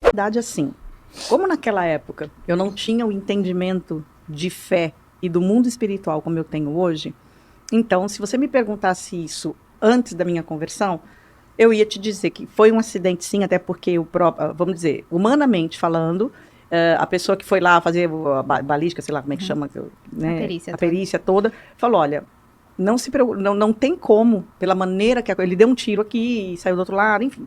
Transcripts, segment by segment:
verdade, assim, como naquela época eu não tinha o entendimento de fé e do mundo espiritual como eu tenho hoje, então, se você me perguntasse isso antes da minha conversão, eu ia te dizer que foi um acidente, sim, até porque vamos dizer, humanamente falando, a pessoa que foi lá fazer a balística, sei lá como é que chama, né, a perícia toda, falou, olha, não se preocupe, não tem como, pela maneira que ele deu um tiro aqui e saiu do outro lado, enfim,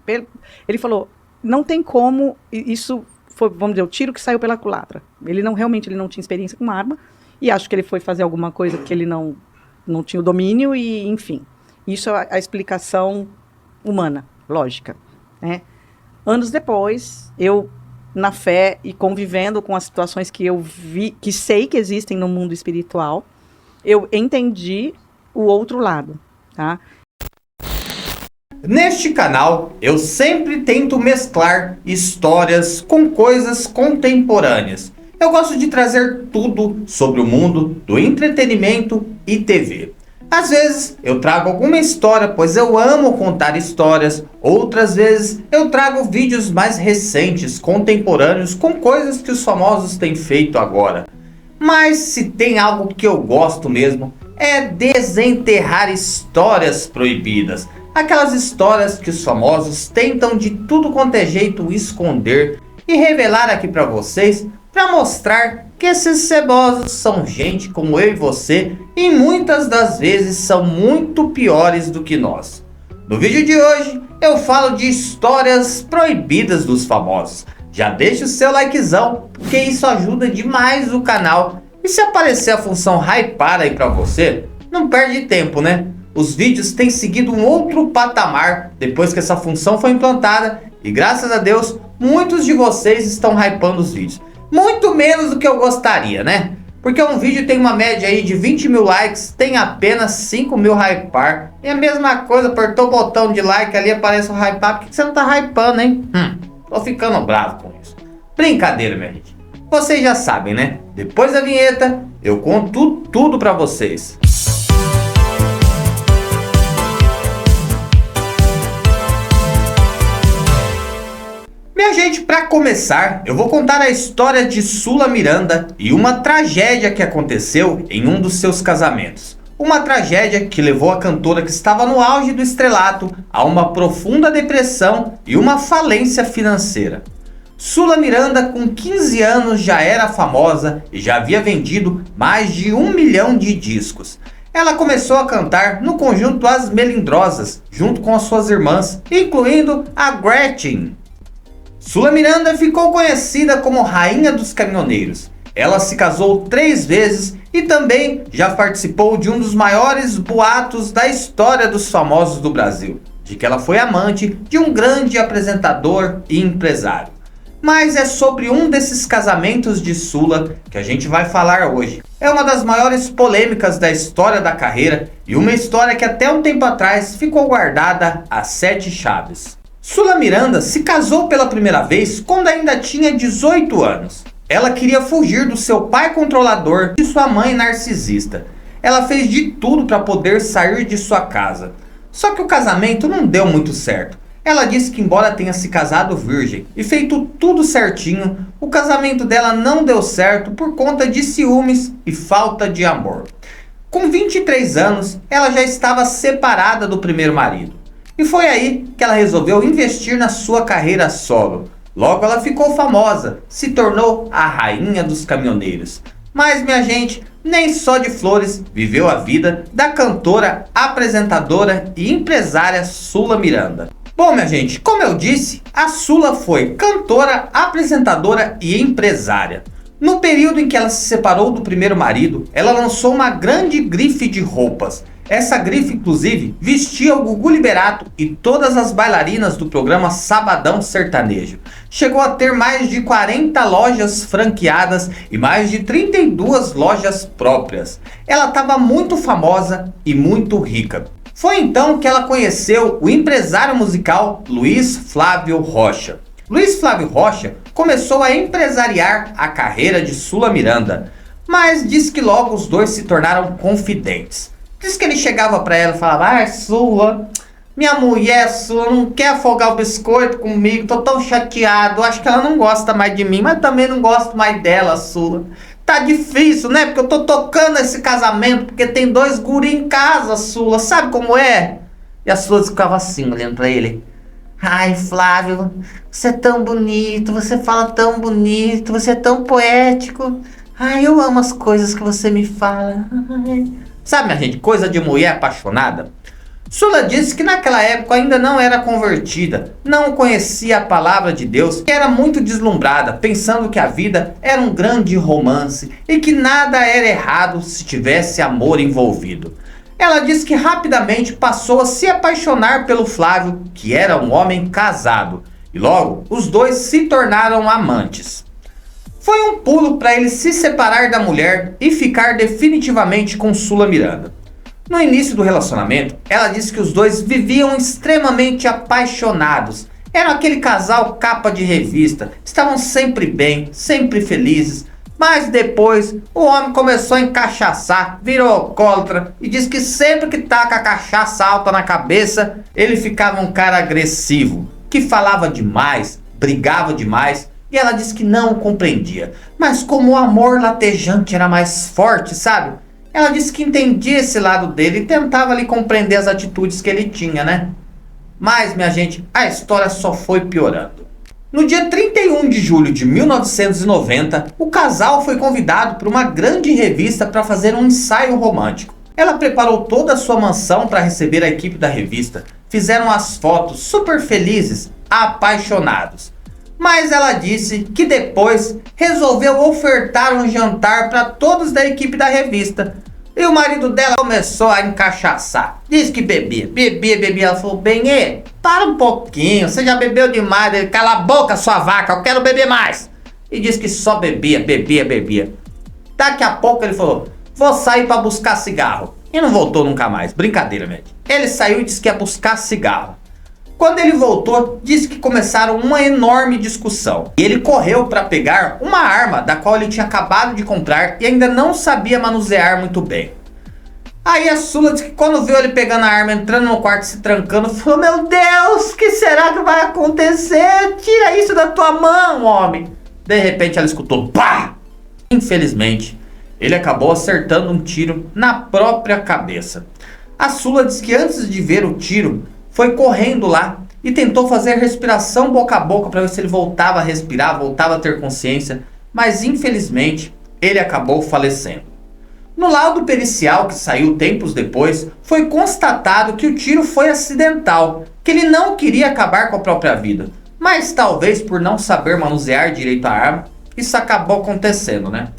ele falou, não tem como, isso foi, vamos dizer, o tiro que saiu pela culatra. Ele não tinha experiência com arma, e acho que ele foi fazer alguma coisa que ele não tinha o domínio, e enfim, isso é a explicação humana, lógica, né? Anos depois, eu, na fé e convivendo com as situações que eu vi, que sei que existem no mundo espiritual, eu entendi o outro lado, tá? Neste canal, eu sempre tento mesclar histórias com coisas contemporâneas. Eu gosto de trazer tudo sobre o mundo do entretenimento e TV. Às vezes eu trago alguma história, pois eu amo contar histórias. Outras vezes eu trago vídeos mais recentes, contemporâneos, com coisas que os famosos têm feito agora. Mas se tem algo que eu gosto mesmo, é desenterrar histórias proibidas. Aquelas histórias que os famosos tentam de tudo quanto é jeito esconder e revelar aqui para vocês, para mostrar que esses cebosos são gente como eu e você e muitas das vezes são muito piores do que nós. No vídeo de hoje eu falo de histórias proibidas dos famosos. Já deixa o seu likezão, porque isso ajuda demais o canal. E se aparecer a função hypar aí pra você, não perde tempo, né? Os vídeos têm seguido um outro patamar depois que essa função foi implantada. E graças a Deus, muitos de vocês estão hypando os vídeos. Muito menos do que eu gostaria, né? Porque um vídeo tem uma média aí de 20 mil likes, tem apenas 5 mil hypar. E a mesma coisa, apertou o botão de like ali, aparece o hypar. Por que você não tá hypando, hein? Tô ficando bravo com isso. Brincadeira, minha gente. Vocês já sabem, né? Depois da vinheta, eu conto tudo pra vocês. Minha gente, para começar, eu vou contar a história de Sula Miranda e uma tragédia que aconteceu em um dos seus casamentos. Uma tragédia que levou a cantora que estava no auge do estrelato a uma profunda depressão e uma falência financeira. Sula Miranda, com 15 anos, já era famosa e já havia vendido mais de 1 milhão de discos. Ela começou a cantar no conjunto As Melindrosas, junto com as suas irmãs, incluindo a Gretchen. Sula Miranda ficou conhecida como Rainha dos Caminhoneiros. Ela se casou 3 vezes e também já participou de um dos maiores boatos da história dos famosos do Brasil, de que ela foi amante de um grande apresentador e empresário. Mas é sobre um desses casamentos de Sula que a gente vai falar hoje. É uma das maiores polêmicas da história da carreira e uma história que até um tempo atrás ficou guardada a 7 chaves. Sula Miranda se casou pela primeira vez quando ainda tinha 18 anos. Ela queria fugir do seu pai controlador e sua mãe narcisista. Ela fez de tudo para poder sair de sua casa. Só que o casamento não deu muito certo. Ela disse que, embora tenha se casado virgem e feito tudo certinho, o casamento dela não deu certo por conta de ciúmes e falta de amor. Com 23 anos, ela já estava separada do primeiro marido. E foi aí que ela resolveu investir na sua carreira solo. Logo ela ficou famosa, se tornou a Rainha dos Caminhoneiros. Mas, minha gente, nem só de flores viveu a vida da cantora, apresentadora e empresária Sula Miranda. Bom, minha gente, como eu disse, a Sula foi cantora, apresentadora e empresária. No período em que ela se separou do primeiro marido, ela lançou uma grande grife de roupas. Essa grife, inclusive, vestia o Gugu Liberato e todas as bailarinas do programa Sabadão Sertanejo. Chegou a ter mais de 40 lojas franqueadas e mais de 32 lojas próprias. Ela estava muito famosa e muito rica. Foi então que ela conheceu o empresário musical Luiz Flávio Rocha. Luiz Flávio Rocha começou a empresariar a carreira de Sula Miranda, mas diz que logo os dois se tornaram confidentes. Diz que ele chegava para ela e falava: Sula, Minha mulher sua não quer afogar o biscoito comigo, tô tão chateado. Acho que ela não gosta mais de mim, mas também não gosto mais dela, Sula. Tá difícil, né? Porque eu tô tocando esse casamento, porque tem 2 guri em casa, Sula. Sabe como é? E a Sula ficava assim, olhando pra ele. Ai, Flávio, você é tão bonito, você fala tão bonito, você é tão poético. Ai, eu amo as coisas que você me fala. Ai. Sabe, minha gente, coisa de mulher apaixonada? Sula disse que naquela época ainda não era convertida, não conhecia a palavra de Deus, que era muito deslumbrada, pensando que a vida era um grande romance e que nada era errado se tivesse amor envolvido. Ela disse que rapidamente passou a se apaixonar pelo Flávio, que era um homem casado, e logo os dois se tornaram amantes. Foi um pulo para ele se separar da mulher e ficar definitivamente com Sula Miranda. No início do relacionamento, ela disse que os dois viviam extremamente apaixonados. Eram aquele casal capa de revista, estavam sempre bem, sempre felizes. Mas depois, o homem começou a encachaçar, virou alcoólatra e disse que sempre que tá com a cachaça alta na cabeça, ele ficava um cara agressivo, que falava demais, brigava demais. E ela disse que não o compreendia. Mas como o amor latejante era mais forte, sabe? Ela disse que entendia esse lado dele e tentava lhe compreender as atitudes que ele tinha, né? Mas, minha gente, a história só foi piorando. No dia 31 de julho de 1990, o casal foi convidado por uma grande revista para fazer um ensaio romântico. Ela preparou toda a sua mansão para receber a equipe da revista. Fizeram as fotos super felizes, apaixonados. Mas ela disse que depois resolveu ofertar um jantar para todos da equipe da revista. E o marido dela começou a encachaçar. Disse que bebia. Ela falou, bem, para um pouquinho, você já bebeu demais. Ele, cala a boca, sua vaca, eu quero beber mais. E disse que só bebia. Daqui a pouco ele falou, vou sair para buscar cigarro. E não voltou nunca mais, brincadeira, gente. Ele saiu e disse que ia buscar cigarro. Quando ele voltou, disse que começaram uma enorme discussão. E ele correu para pegar uma arma da qual ele tinha acabado de comprar e ainda não sabia manusear muito bem. Aí a Sula disse que quando viu ele pegando a arma, entrando no quarto, se trancando, falou, meu Deus, o que será que vai acontecer? Tira isso da tua mão, homem. De repente ela escutou, pá! Infelizmente, ele acabou acertando um tiro na própria cabeça. A Sula disse que antes de ver o tiro, foi correndo lá e tentou fazer respiração boca a boca para ver se ele voltava a respirar, voltava a ter consciência, mas infelizmente ele acabou falecendo. No laudo pericial que saiu tempos depois, foi constatado que o tiro foi acidental, que ele não queria acabar com a própria vida, mas talvez por não saber manusear direito a arma, isso acabou acontecendo, né?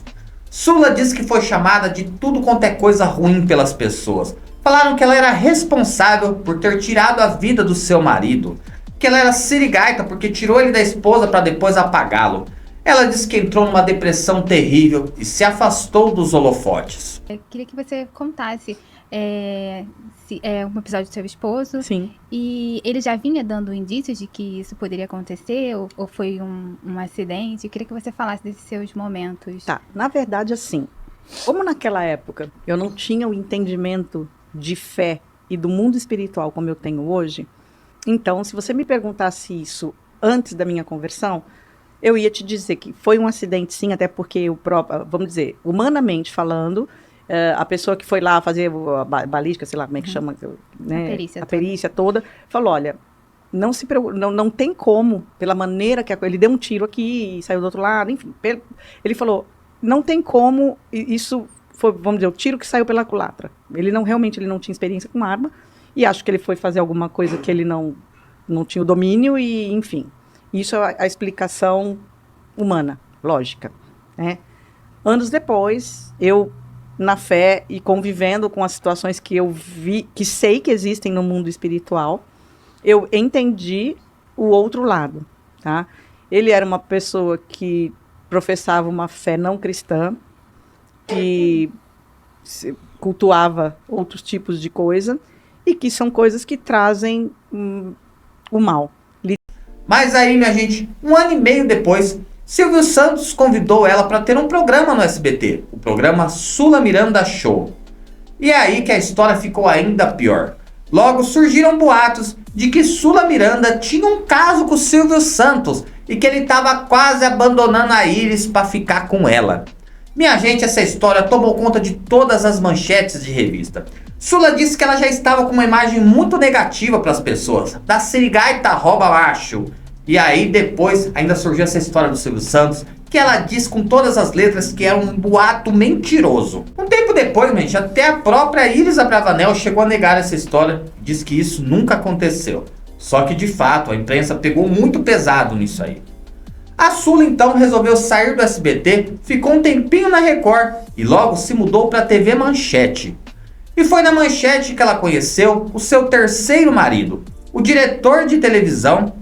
Sula disse que foi chamada de tudo quanto é coisa ruim pelas pessoas. Falaram que ela era responsável por ter tirado a vida do seu marido, que ela era sirigaita porque tirou ele da esposa para depois apagá-lo. Ela disse que entrou numa depressão terrível e se afastou dos holofotes. Eu queria que você contasse um episódio do seu esposo. Sim. E ele já vinha dando indícios de que isso poderia acontecer ou foi um acidente? Eu queria que você falasse desses seus momentos. Tá, na verdade assim, como naquela época eu não tinha o entendimento de fé e do mundo espiritual como eu tenho hoje, então se você me perguntasse isso antes da minha conversão, eu ia te dizer que foi um acidente sim, até porque o próprio, vamos dizer, humanamente falando, a pessoa que foi lá fazer a balística, sei lá como é que chama, né, a perícia toda, falou, olha, não se preocupe, não tem como, pela maneira que ele deu um tiro aqui e saiu do outro lado, enfim, ele falou, não tem como, isso foi, vamos dizer, o tiro que saiu pela culatra. Ele não tinha experiência com arma, e acho que ele foi fazer alguma coisa que ele não tinha o domínio, e enfim. Isso é a explicação humana, lógica, né? Anos depois, eu, na fé e convivendo com as situações que eu vi, que sei que existem no mundo espiritual, eu entendi o outro lado, tá? Ele era uma pessoa que professava uma fé não cristã, que cultuava outros tipos de coisa, e que são coisas que trazem o mal. Mas aí, minha gente, 1 ano e meio depois, Silvio Santos convidou ela para ter um programa no SBT, o programa Sula Miranda Show. E é aí que a história ficou ainda pior. Logo surgiram boatos de que Sula Miranda tinha um caso com o Silvio Santos e que ele estava quase abandonando a Iris para ficar com ela. Minha gente, essa história tomou conta de todas as manchetes de revista. Sula disse que ela já estava com uma imagem muito negativa para as pessoas, da sirigaita rouba macho. E aí depois ainda surgiu essa história do Silvio Santos, que ela disse com todas as letras que era um boato mentiroso. Um tempo depois, gente, até a própria Iris Abravanel chegou a negar essa história e disse que isso nunca aconteceu. Só que de fato a imprensa pegou muito pesado nisso aí. A Sula então resolveu sair do SBT, ficou um tempinho na Record e logo se mudou para a TV Manchete. E foi na Manchete que ela conheceu o seu terceiro marido, o diretor de televisão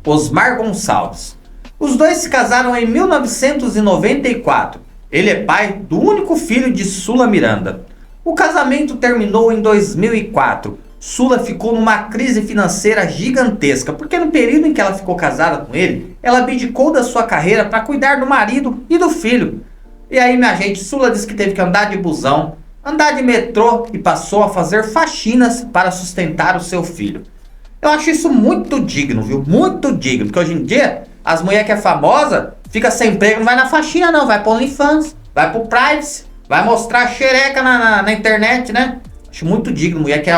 Osmar Gonçalves. Os dois se casaram em 1994. Ele é pai do único filho de Sula Miranda. O casamento terminou em 2004. Sula ficou numa crise financeira gigantesca, porque no período em que ela ficou casada com ele, ela abdicou da sua carreira para cuidar do marido e do filho. E aí, minha gente, Sula disse que teve que andar de busão, andar de metrô e passou a fazer faxinas para sustentar o seu filho. Eu acho isso muito digno, viu? Muito digno, porque hoje em dia as mulheres que é famosa fica sem emprego, não vai na faxina não, vai pro OnlyFans, vai pro Privacy, vai mostrar xereca na internet, né? Acho muito digno, mulher que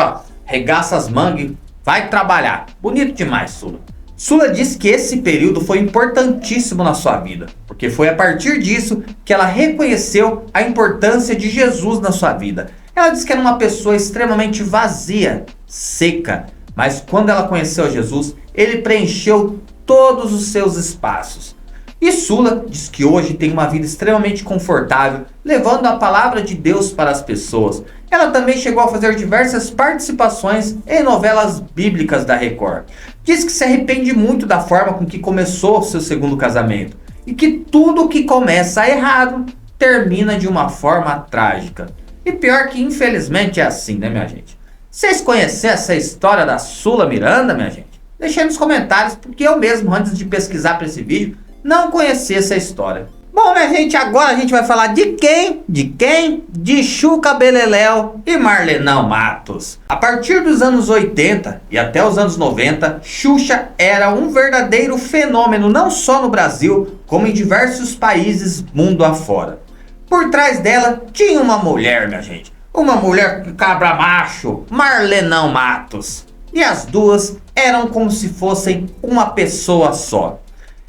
regaça as mangas e vai trabalhar. Bonito demais, Sula. Sula disse que esse período foi importantíssimo na sua vida, porque foi a partir disso que ela reconheceu a importância de Jesus na sua vida. Ela disse que era uma pessoa extremamente vazia, seca, mas quando ela conheceu Jesus, ele preencheu todos os seus espaços. E Sula diz que hoje tem uma vida extremamente confortável, levando a palavra de Deus para as pessoas. Ela também chegou a fazer diversas participações em novelas bíblicas da Record. Diz que se arrepende muito da forma com que começou o seu segundo casamento e que tudo que começa errado termina de uma forma trágica. E pior que infelizmente é assim, né, minha gente? Vocês conheceram essa história da Sula Miranda, minha gente? Deixei nos comentários, porque eu mesmo, antes de pesquisar para esse vídeo, não conhecia essa história. Bom, minha gente, agora a gente vai falar de quem? De quem? De Xuca Beleléu e Marlenão Matos. A partir dos anos 80 e até os anos 90, Xuxa era um verdadeiro fenômeno, não só no Brasil, como em diversos países mundo afora. Por trás dela tinha uma mulher, minha gente. Uma mulher cabra macho, Marlenão Matos. E as duas eram como se fossem uma pessoa só.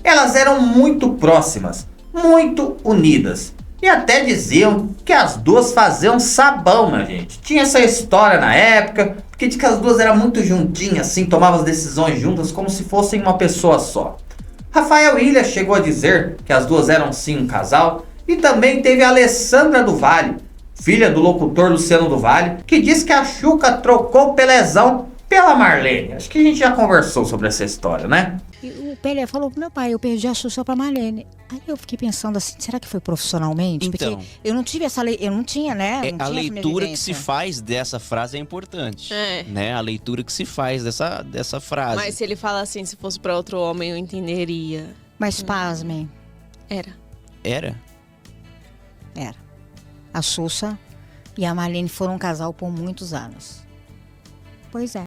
Elas eram muito próximas, muito unidas. E até diziam que as duas faziam sabão, minha gente. Tinha essa história na época, porque diz que as duas eram muito juntinhas, assim, tomavam as decisões juntas como se fossem uma pessoa só. Rafael Ilha chegou a dizer que as duas eram sim um casal. E também teve a Alessandra do Vale, filha do locutor Luciano do Vale, que diz que a Xuca trocou o Pelezão pela Marlene. Acho que a gente já conversou sobre essa história, né? E o Pelé falou pro meu pai, eu perdi a Xuxa pra Marlene. Aí eu fiquei pensando assim, será que foi profissionalmente? Então, porque eu não tive essa eu não tinha, né? Não a tinha leitura que se evidência. faz dessa frase é importante. Né? A leitura que se faz dessa frase. Mas se ele fala assim, se fosse pra outro homem, eu entenderia. Mas pasmem, Era. Era? era. A Xuxa e a Marlene foram um casal por muitos anos. Pois é.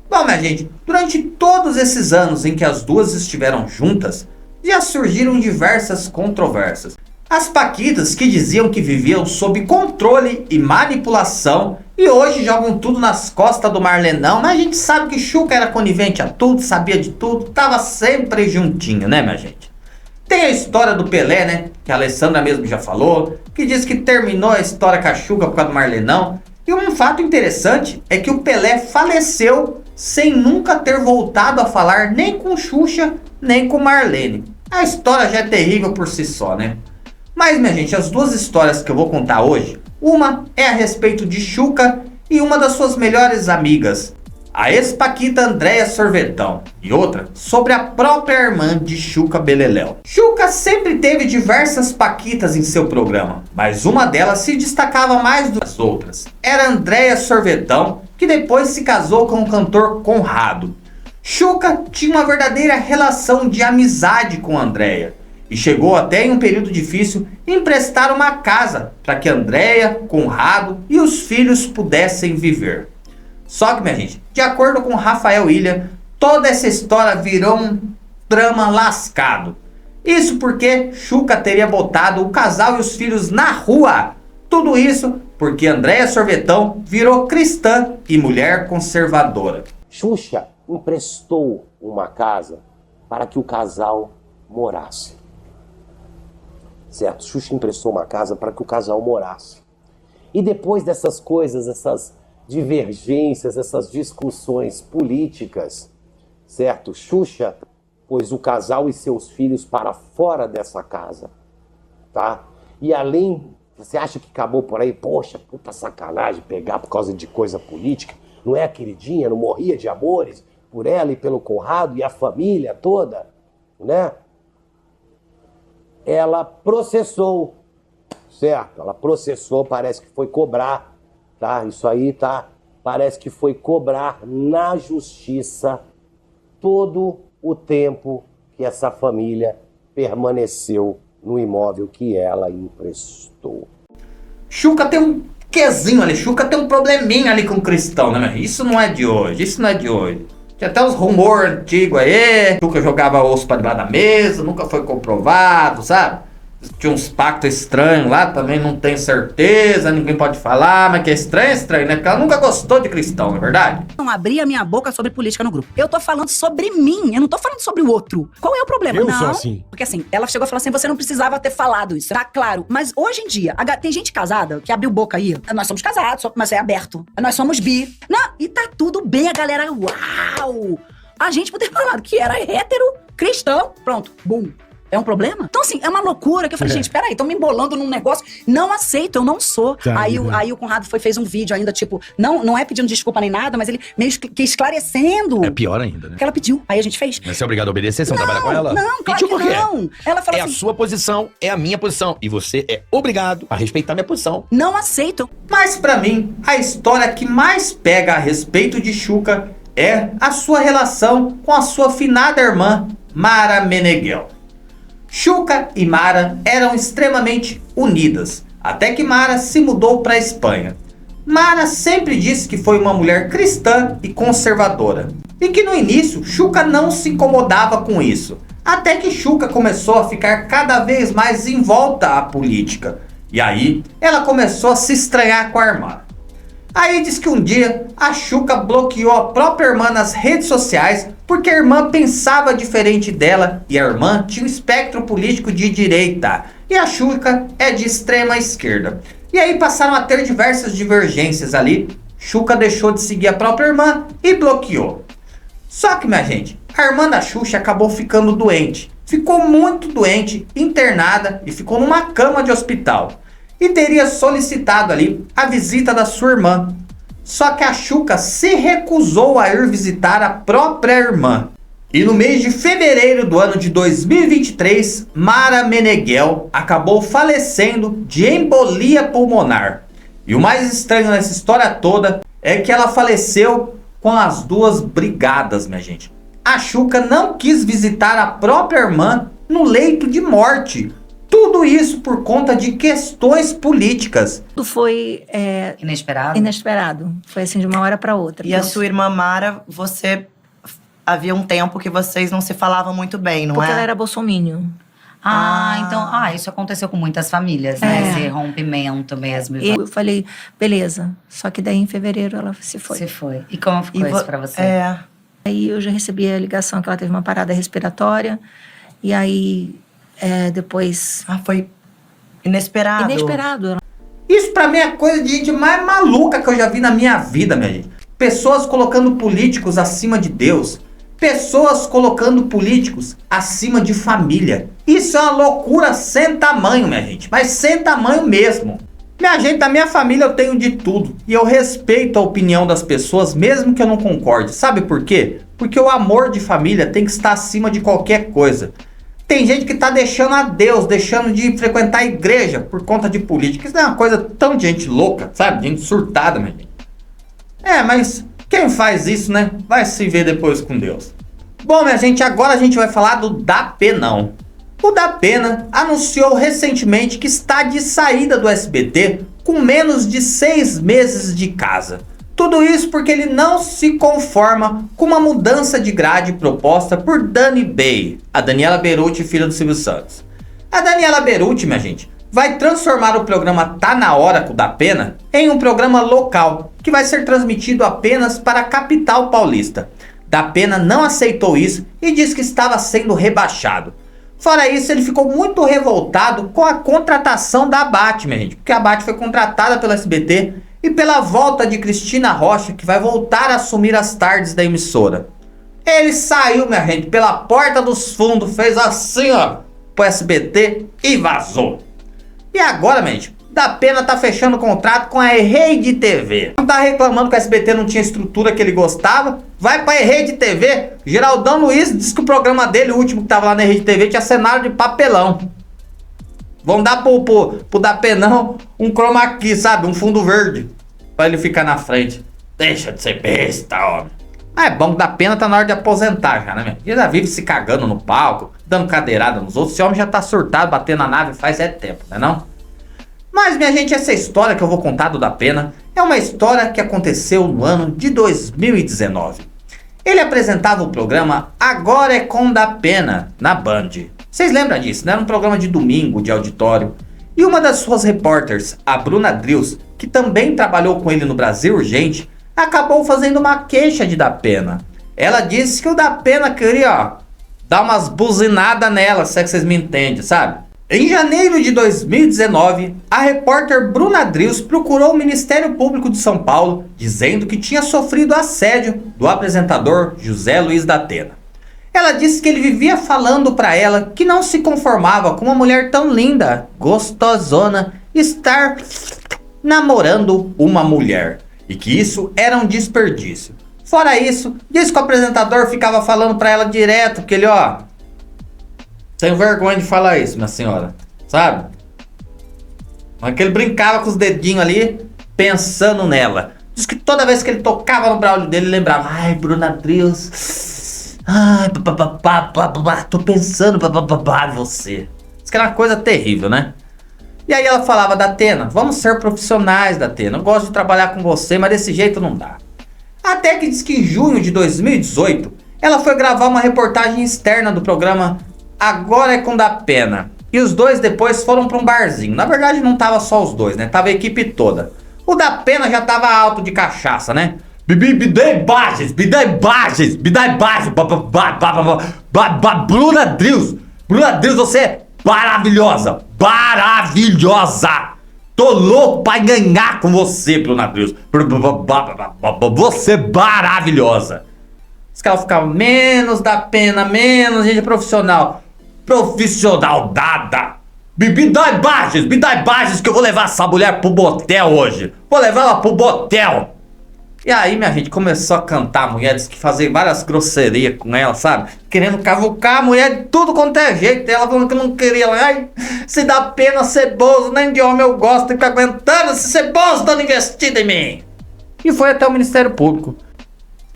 Bom, minha gente, durante todos esses anos em que as duas estiveram juntas, já surgiram diversas controvérsias. As paquitas que diziam que viviam sob controle e manipulação e hoje jogam tudo nas costas do Marlenão, mas a gente sabe que Xuca era conivente a tudo, sabia de tudo, tava sempre juntinho, né, minha gente? Tem a história do Pelé, né, que a Alessandra mesmo já falou, que diz que terminou a história com a Xuca por causa do Marlenão. E um fato interessante é que o Pelé faleceu sem nunca ter voltado a falar nem com Xuxa, nem com Marlene. A história já é terrível por si só, né? Mas, minha gente, as duas histórias que eu vou contar hoje, uma é a respeito de Xuca e uma das suas melhores amigas, a ex-paquita Andréia Sorvetão, e outra sobre a própria irmã de Xuca Beleléu. Xuca sempre teve diversas paquitas em seu programa, mas uma delas se destacava mais do que as outras. Era Andréia Sorvetão, que depois se casou com o cantor Conrado. Xuca tinha uma verdadeira relação de amizade com Andréia, e chegou até em um período difícil emprestar uma casa para que Andréia, Conrado e os filhos pudessem viver. Só que, minha gente, de acordo com Rafael Ilha, toda essa história virou um drama lascado. Isso porque Xuca teria botado o casal e os filhos na rua. Tudo isso porque Andréia Sorvetão virou cristã e mulher conservadora. Xuxa emprestou uma casa para que o casal morasse. Certo? Xuxa emprestou uma casa para que o casal morasse. E depois dessas coisas, essas divergências, essas discussões políticas, certo? Xuxa pôs o casal e seus filhos para fora dessa casa, tá? E além, você acha que acabou por aí? Poxa, puta sacanagem pegar por causa de coisa política. Não é a queridinha, não morria de amores por ela e pelo Conrado e a família toda, né? Ela processou, certo? Ela processou, parece que foi cobrar, tá? Isso aí, tá? Parece que foi cobrar na justiça todo o tempo que essa família permaneceu no imóvel que ela emprestou. Xuca tem um quezinho ali, Xuca tem um probleminha ali com o cristão, né? Isso não é de hoje, isso não é de hoje. Tinha até uns rumores antigos aí, Xuca jogava osso pra debaixo da mesa, nunca foi comprovado, sabe? Tinha uns pactos estranhos lá, também não tenho certeza, ninguém pode falar, mas que é estranho, né? Porque ela nunca gostou de cristão, não é verdade? Não abri a minha boca sobre política no grupo. Eu tô falando sobre mim, eu não tô falando sobre o outro. Qual é o problema? Eu sou assim. Porque assim, ela chegou a falar assim, você não precisava ter falado isso. Tá claro, mas hoje em dia, tem gente casada que abriu boca aí. Nós somos casados, mas é aberto. Nós somos bi. Não, e tá tudo bem, a galera, uau! A gente poder falar que era hétero, cristão, pronto, bum. É um problema? Então, assim, é uma loucura que eu falei, gente, peraí, estão me embolando num negócio. Não aceito, eu não sou. Tá, aí o Conrado fez um vídeo ainda, tipo, não é pedindo desculpa nem nada, mas ele meio que esclarecendo. É pior ainda, né? Que ela pediu. Aí a gente fez. Mas você é obrigado a obedecer? Você não trabalha com ela? Não, claro Pediu que por quê? não. Ela falou É assim, a sua posição, é a minha posição. E você é obrigado a respeitar minha posição. não aceito. Mas pra mim, a história que mais pega a respeito de Xuca é a sua relação com a sua finada irmã, Mara Meneghel. Xuca e Mara eram extremamente unidas, até que Mara se mudou para a Espanha. Mara sempre disse que foi uma mulher cristã e conservadora, e que no início Xuca não se incomodava com isso, até que Xuca começou a ficar cada vez mais em volta à política, e aí ela começou a se estranhar com a irmã. Aí diz que um dia a Xuca bloqueou a própria irmã nas redes sociais porque a irmã pensava diferente dela e a irmã tinha um espectro político de direita e a Xuca é de extrema esquerda. E aí passaram a ter diversas divergências ali, Xuca deixou de seguir a própria irmã e bloqueou. Só que, minha gente, a irmã da Xuxa acabou ficando doente, ficou muito doente, internada e ficou numa cama de hospital. E teria solicitado ali a visita da sua irmã. Só que a Xuca se recusou a ir visitar a própria irmã. E no mês de fevereiro do ano de 2023, Mara Meneghel acabou falecendo de embolia pulmonar. E o mais estranho nessa história toda é que ela faleceu com as duas brigadas, minha gente. A Xuca não quis visitar a própria irmã no leito de morte. Tudo isso por conta de questões políticas. Tudo foi inesperado. Foi assim de uma hora para outra. E a sua irmã Mara, havia um tempo que vocês não se falavam muito bem, não Porque é? ela era bolsominion. Então, isso aconteceu com muitas famílias, né? Esse rompimento mesmo. E eu falei, beleza. Só que daí em fevereiro ela se foi. Se foi. E como ficou isso pra você? Aí eu já recebi a ligação que ela teve uma parada respiratória. E aí depois... foi inesperado. Inesperado. Isso pra mim é a coisa de gente mais maluca que eu já vi na minha vida, minha gente. Pessoas colocando políticos acima de Deus. Pessoas colocando políticos acima de família. Isso é uma loucura sem tamanho, minha gente. Mas sem tamanho mesmo. Minha gente, da minha família eu tenho de tudo. E eu respeito a opinião das pessoas, mesmo que eu não concorde. Sabe por quê? Porque o amor de família tem que estar acima de qualquer coisa. Tem gente que tá deixando a Deus, deixando de frequentar a igreja por conta de política. Isso é uma coisa tão de gente louca, sabe? Gente surtada, minha gente. Mas quem faz isso, né? Vai se ver depois com Deus. Bom, minha gente, agora a gente vai falar do Dapenão. O Dapena anunciou recentemente que está de saída do SBT com menos de 6 meses de casa. Tudo isso porque ele não se conforma com uma mudança de grade proposta por Dani Bey, a Daniela Beruti, filha do Silvio Santos. A Daniela Beruti, minha gente, vai transformar o programa Tá Na Hora com o Datena em um programa local, que vai ser transmitido apenas para a capital paulista. Datena não aceitou isso e disse que estava sendo rebaixado. Fora isso, ele ficou muito revoltado com a contratação da Abate, minha gente, porque a Abate foi contratada pelo SBT e pela volta de Cristina Rocha, que vai voltar a assumir as tardes da emissora. Ele saiu, minha gente, pela porta dos fundos, fez assim, ó, pro SBT e vazou. E agora, minha gente, Datena tá fechando contrato com a Rede TV. Não tá reclamando que o SBT não tinha estrutura que ele gostava. Vai pra Rede TV. Geraldão Luiz disse que o programa dele, o último que tava lá na Rede TV, tinha cenário de papelão. Vão dar pro Datenão um chroma key, sabe? Um fundo verde. Pra ele ficar na frente. Deixa de ser besta, homem. Mas é bom que o Datena tá na hora de aposentar já, né, meu? Ele já vive se cagando no palco, dando cadeirada nos outros. Esse homem já tá surtado, batendo na nave faz tempo, né não? Mas, minha gente, essa história que eu vou contar do Datena é uma história que aconteceu no ano de 2019. Ele apresentava o programa Agora é com Datena na Band. Vocês lembram disso, né? Era um programa de domingo, de auditório. E uma das suas repórteres, a Bruna Drius, que também trabalhou com ele no Brasil Urgente, acabou fazendo uma queixa de Datena. Ela disse que o Datena queria, ó, dar umas buzinadas nela, se é que vocês me entendem, sabe? Em janeiro de 2019, a repórter Bruna Drius procurou o Ministério Público de São Paulo, dizendo que tinha sofrido assédio do apresentador José Luiz Datena. Ela disse que ele vivia falando para ela que não se conformava com uma mulher tão linda, gostosona, estar namorando uma mulher, e que isso era um desperdício. Fora isso, disse que o apresentador ficava falando para ela direto que ele, ó... Tenho vergonha de falar isso, minha senhora, sabe? Mas que ele brincava com os dedinhos ali, pensando nela. Diz que toda vez que ele tocava no braço dele, ele lembrava: ai, Bruna Drius, ai, tô pensando em você. Diz que era uma coisa terrível, né? E aí ela falava: Datena, vamos ser profissionais, Datena. Eu gosto de trabalhar com você, mas desse jeito não dá. Até que diz que em junho de 2018, ela foi gravar uma reportagem externa do programa Agora é com Datena. E os dois depois foram para um barzinho. Na verdade não tava só os dois, né? Tava a equipe toda. O Datena já tava alto de cachaça, né? Me dá imagens, me dá imagens, me dá imagens. Bruna Drius, você é maravilhosa, maravilhosa. Tô louco pra ganhar com você, Bruna Drius. Você é maravilhosa. Os caras ficavam menos Datena, menos gente profissional. Profissional dada. Me dá imagens que eu vou levar essa mulher pro motel hoje. Vou levar ela pro motel. E aí, minha gente, começou a cantar a mulher, disse que fazia várias grosserias com ela, sabe? Querendo cavucar a mulher de tudo quanto é jeito. E ela falando que não queria. Ai, se dá pena ceboso, nem de homem eu gosto de ficar aguentando esse ceboso dando investida em mim. E foi até o Ministério Público.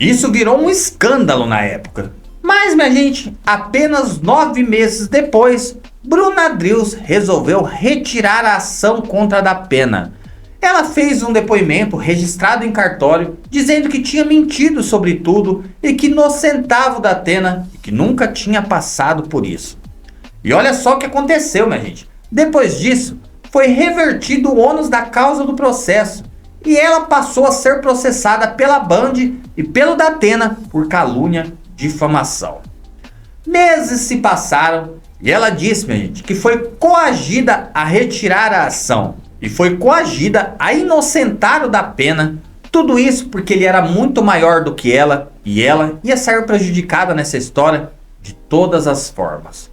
Isso virou um escândalo na época. Mas, minha gente, apenas 9 meses depois, Bruna Drius resolveu retirar a ação contra a Datena. Ela fez um depoimento registrado em cartório, dizendo que tinha mentido sobre tudo e que inocentava o Datena e que nunca tinha passado por isso. E olha só o que aconteceu, minha gente. Depois disso, foi revertido o ônus da causa do processo. E ela passou a ser processada pela Band e pelo Datena por calúnia, difamação. Meses se passaram e ela disse, minha gente, que foi coagida a retirar a ação e foi coagida a inocentar o Datena. Tudo isso porque ele era muito maior do que ela e ela ia sair prejudicada nessa história de todas as formas.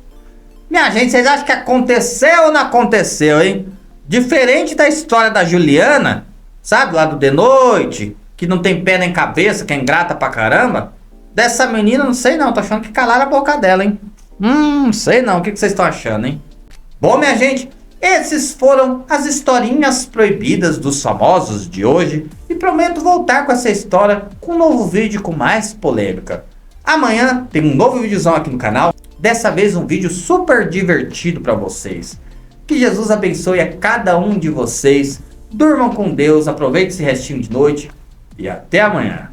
Minha gente, vocês acham que aconteceu ou não aconteceu, hein? Diferente da história da Juliana, sabe, lá do De Noite, que não tem pé nem cabeça, que é ingrata pra caramba. Dessa menina, não sei não, tô achando que calaram a boca dela, hein? Não sei não, o que vocês estão achando, hein? Bom, minha gente, esses foram as historinhas proibidas dos famosos de hoje. E prometo voltar com essa história com um novo vídeo com mais polêmica. Amanhã tem um novo videozão aqui no canal. Dessa vez um vídeo super divertido pra vocês. Que Jesus abençoe a cada um de vocês. Durmam com Deus, aproveitem esse restinho de noite e até amanhã.